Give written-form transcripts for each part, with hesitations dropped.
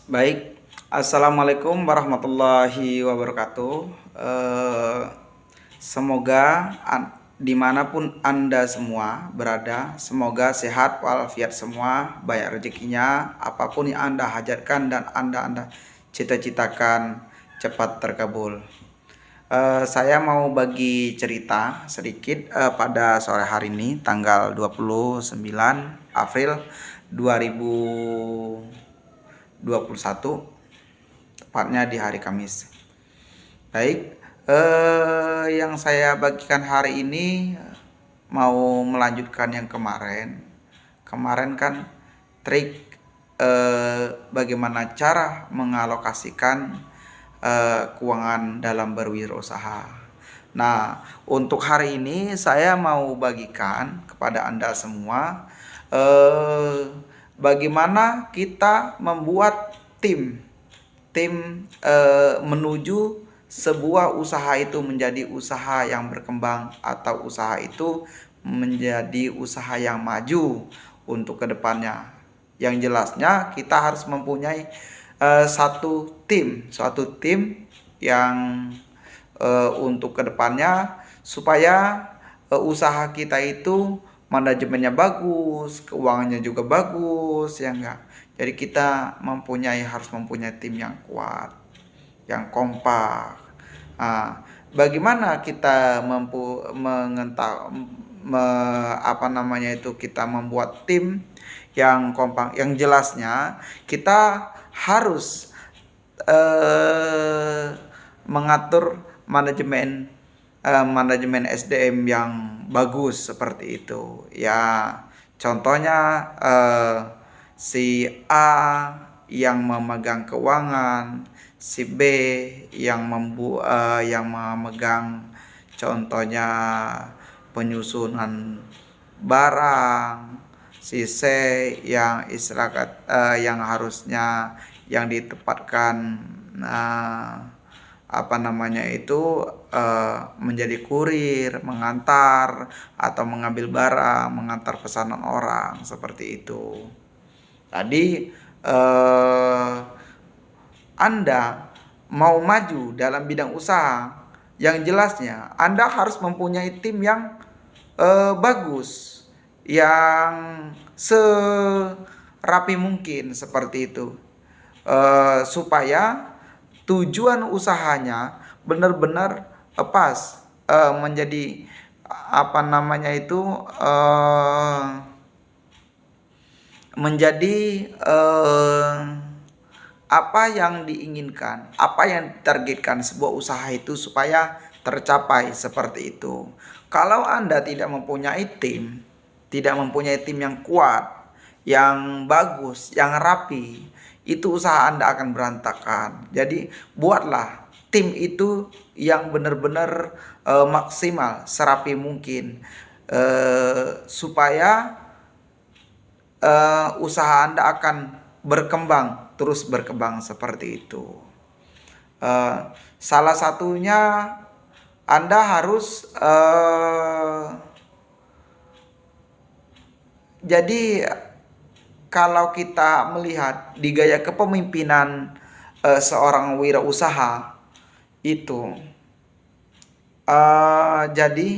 Baik, assalamualaikum warahmatullahi wabarakatuh. Eh, Semoga dimanapun Anda semua berada, semoga sehat walafiat semua, banyak rezekinya, apapun yang Anda hajatkan dan Anda cita-citakan cepat terkabul. Saya mau bagi cerita sedikit pada sore hari ini, tanggal 29 April 2021, tepatnya di hari Kamis. Baik, yang saya bagikan hari ini mau melanjutkan yang kemarin. Kemarin kan trik bagaimana cara mengalokasikan keuangan dalam berwirausaha. Nah, untuk hari ini saya mau bagikan kepada Anda semua bagaimana kita membuat tim menuju sebuah usaha itu menjadi usaha yang berkembang atau usaha itu menjadi usaha yang maju untuk kedepannya. Yang jelasnya kita harus mempunyai suatu tim yang untuk kedepannya supaya usaha kita itu manajemennya bagus, keuangannya juga bagus, ya enggak. Jadi kita harus mempunyai tim yang kuat, yang kompak. Nah, bagaimana kita mampu kita membuat tim yang kompak? Yang jelasnya kita harus mengatur manajemen SDM yang bagus seperti itu. Ya, contohnya si A yang memegang keuangan, si B yang memegang contohnya penyusunan barang, si C yang yang harusnya yang ditempatkan menjadi kurir, mengantar atau mengambil barang, mengantar pesanan orang seperti itu. Tadi Anda mau maju dalam bidang usaha, yang jelasnya Anda harus mempunyai tim yang bagus, yang serapi mungkin seperti itu, supaya tujuan usahanya benar-benar pas, menjadi menjadi apa yang diinginkan, apa yang ditargetkan sebuah usaha itu supaya tercapai seperti itu. Kalau Anda tidak mempunyai tim yang kuat, yang bagus, yang rapi, itu usaha Anda akan berantakan. Jadi buatlah tim itu yang benar-benar maksimal, serapi mungkin, supaya usaha Anda akan terus berkembang seperti itu. Salah satunya Anda harus jadi kalau kita melihat di gaya kepemimpinan seorang wirausaha itu, jadi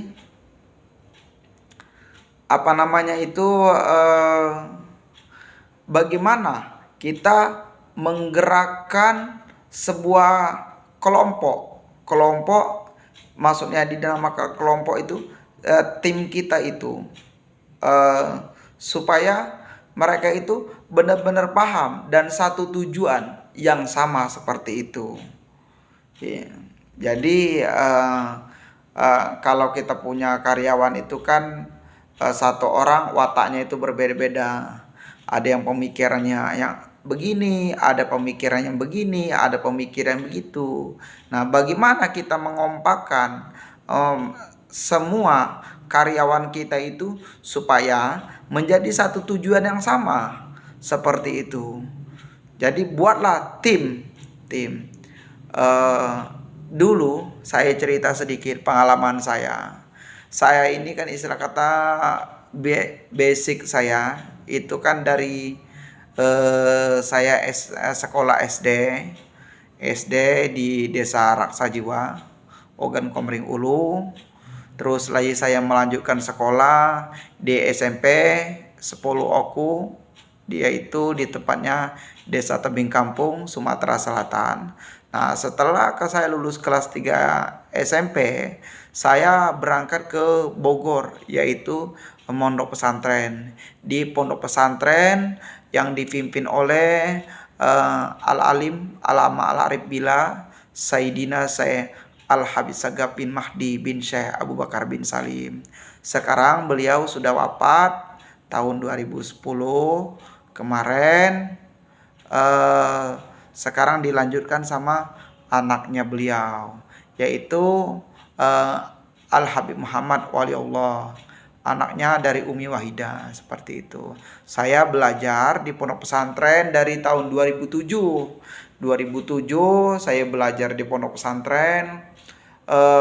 bagaimana kita menggerakkan sebuah kelompok, maksudnya di dalam kelompok itu tim kita itu, supaya mereka itu benar-benar paham dan satu tujuan yang sama seperti itu. Jadi kalau kita punya karyawan itu kan satu orang wataknya itu berbeda-beda. Ada yang pemikirannya yang begini, ada pemikiran yang begini, ada pemikiran begitu. Nah, bagaimana kita mengompakkan semua karyawan kita itu supaya menjadi satu tujuan yang sama seperti itu. Jadi buatlah tim. Dulu saya cerita sedikit pengalaman saya. Saya ini kan istilah kata basic saya itu kan dari Saya sekolah SD di Desa Raksajiwa, Ogan Komering Ulu. Terus lagi saya melanjutkan sekolah di SMP 10 Oku, dia itu di tempatnya Desa Tebing Kampung, Sumatera Selatan. Nah, setelah saya lulus kelas 3 SMP, saya berangkat ke Bogor, yaitu pondok pesantren. Di pondok pesantren yang dipimpin oleh Al-Alim Alama Al-Arif Bila Sayyidina Syekh Al-Habib Sagaf bin Mahdi bin Syekh Abu Bakar bin Salim. Sekarang beliau sudah wafat tahun 2010 kemarin. Sekarang dilanjutkan sama anaknya beliau, yaitu Al-Habib Muhammad Waliullah, anaknya dari Umi Wahidah, seperti itu. Saya belajar di pondok pesantren dari tahun 2007. 2007 saya belajar di pondok pesantren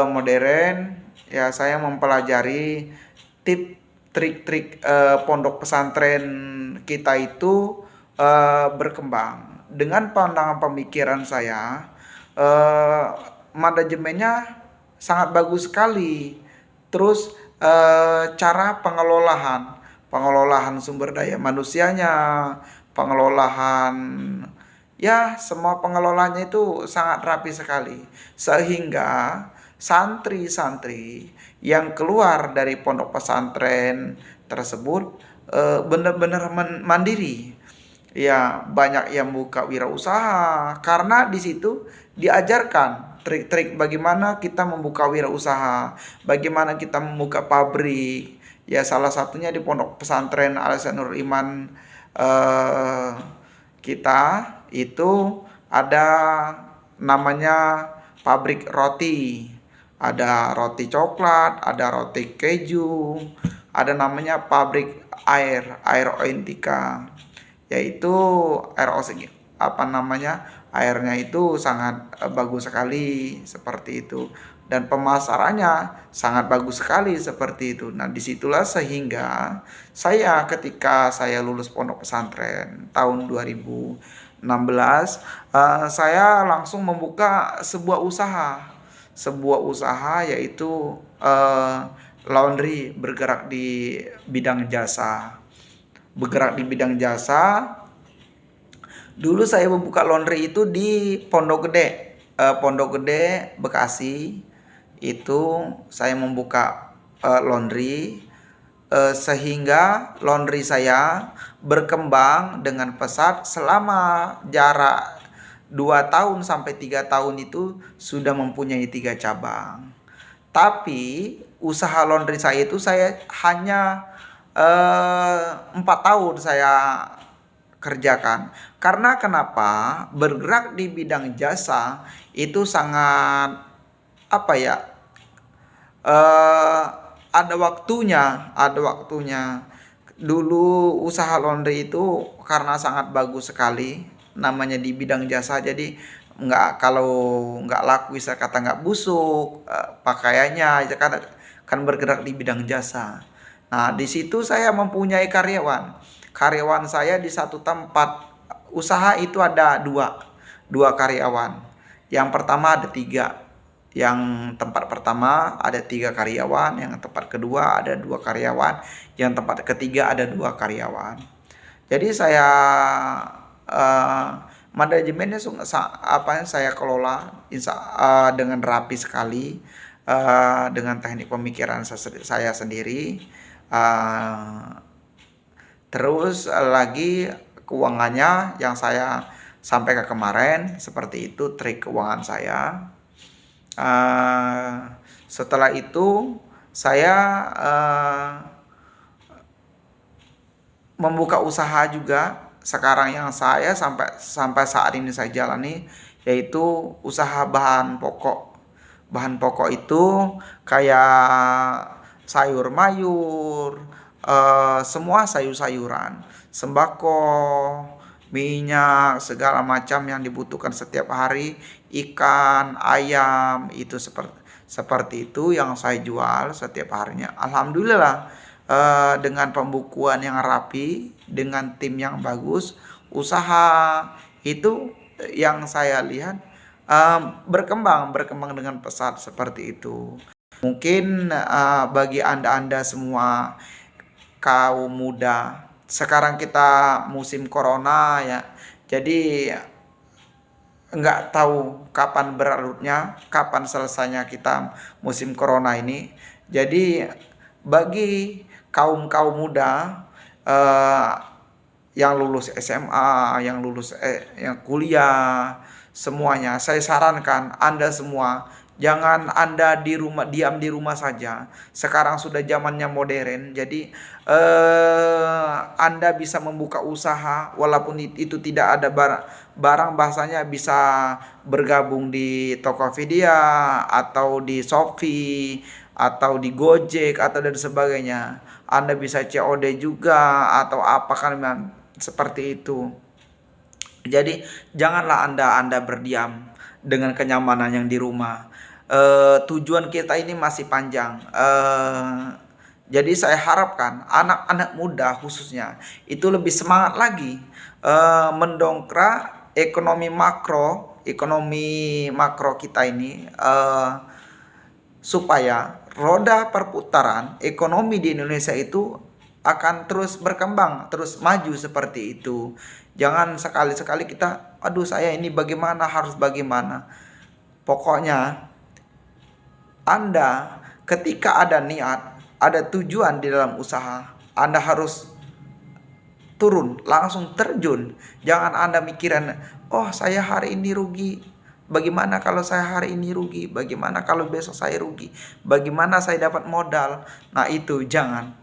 modern. Ya, saya mempelajari trik-trik pondok pesantren kita itu berkembang. Dengan pandangan pemikiran saya, manajemennya sangat bagus sekali. Terus cara pengelolaan sumber daya manusianya, pengelolaan, ya semua pengelolaannya itu sangat rapi sekali. Sehingga santri-santri yang keluar dari pondok pesantren tersebut benar-benar mandiri. Ya, banyak yang buka wirausaha karena di situ diajarkan trik-trik bagaimana kita membuka wirausaha, bagaimana kita membuka pabrik. Ya, salah satunya di pondok pesantren Al Ihsanul Iman kita itu ada namanya pabrik roti. Ada roti coklat, ada roti keju, ada namanya pabrik air Oentika, yaitu airnya itu sangat bagus sekali seperti itu, dan pemasarannya sangat bagus sekali seperti itu. Nah, disitulah sehingga saya ketika saya lulus pondok pesantren tahun 2016, saya langsung membuka sebuah usaha yaitu laundry, bergerak di bidang jasa. Dulu saya membuka laundry itu di Pondok Gede, Bekasi. Itu saya membuka laundry sehingga laundry saya berkembang dengan pesat selama jarak 2 tahun sampai 3 tahun itu sudah mempunyai 3 cabang. Tapi usaha laundry saya itu saya hanya 4 tahun saya kerjakan. Karena kenapa? Bergerak di bidang jasa itu sangat ada waktunya. Dulu usaha laundry itu karena sangat bagus sekali, namanya di bidang jasa, jadi kalau nggak laku bisa kata nggak busuk pakaiannya, kan bergerak di bidang jasa. Nah, di situ saya mempunyai karyawan saya di satu tempat usaha itu ada dua karyawan. Yang pertama ada 3. Yang tempat pertama ada 3 karyawan, yang tempat kedua ada 2 karyawan, yang tempat ketiga ada 2 karyawan. Jadi saya manajemennya saya kelola dengan rapi sekali, dengan teknik pemikiran saya sendiri. Terus lagi keuangannya yang saya sampaikan kemarin, seperti itu trik keuangan saya. Setelah itu saya membuka usaha juga sekarang yang saya sampai saat ini saya jalani, yaitu usaha bahan pokok. Bahan pokok itu kayak sayur mayur, semua sayur-sayuran, sembako, minyak, segala macam yang dibutuhkan setiap hari, ikan, ayam, itu seperti itu yang saya jual setiap harinya. Alhamdulillah, dengan pembukuan yang rapi, dengan tim yang bagus, usaha itu yang saya lihat berkembang dengan pesat seperti itu. Mungkin bagi Anda semua kaum muda, sekarang kita musim corona ya, jadi nggak tahu kapan berlarutnya, kapan selesainya kita musim corona ini. Jadi bagi kaum muda eh, yang lulus SMA, yang lulus yang kuliah, semuanya saya sarankan Anda semua jangan Anda diam di rumah saja. Sekarang sudah zamannya modern, jadi Anda bisa membuka usaha walaupun itu tidak ada barang bahasanya, bisa bergabung di Tokopedia atau di Shopee atau di Gojek atau dan sebagainya. Anda bisa COD juga atau apa kan seperti itu. Jadi janganlah Anda berdiam dengan kenyamanan yang di rumah. Tujuan kita ini masih panjang. Jadi saya harapkan anak-anak muda khususnya itu lebih semangat lagi mendongkrak ekonomi makro kita ini, supaya roda perputaran ekonomi di Indonesia itu akan terus berkembang, terus maju seperti itu. Jangan sekali-sekali kita, aduh saya ini bagaimana, harus bagaimana. Pokoknya Anda ketika ada niat, ada tujuan di dalam usaha, Anda harus turun, langsung terjun. Jangan Anda mikirin, oh saya hari ini rugi, bagaimana kalau saya hari ini rugi, bagaimana kalau besok saya rugi, bagaimana saya dapat modal. Nah itu jangan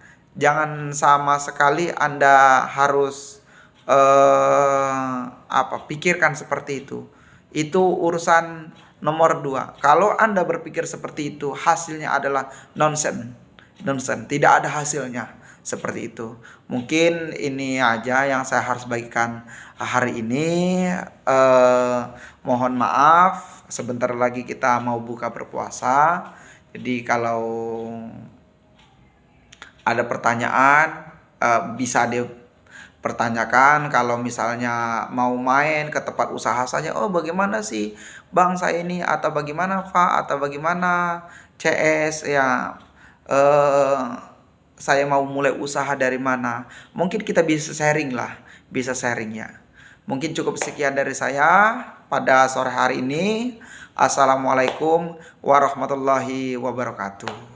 sama sekali Anda harus pikirkan seperti itu. Itu urusan nomor 2. Kalau Anda berpikir seperti itu, hasilnya adalah nonsen, tidak ada hasilnya seperti itu. Mungkin ini aja yang saya harus bagikan hari ini. Mohon maaf, sebentar lagi kita mau buka berpuasa. Jadi kalau ada pertanyaan bisa dipertanyakan. Kalau misalnya mau main ke tempat usaha saja, oh bagaimana sih bang saya ini, atau bagaimana Pak, atau bagaimana CS ya, saya mau mulai usaha dari mana. Mungkin kita bisa sharing ya. Mungkin cukup sekian dari saya pada sore hari ini. Assalamualaikum warahmatullahi wabarakatuh.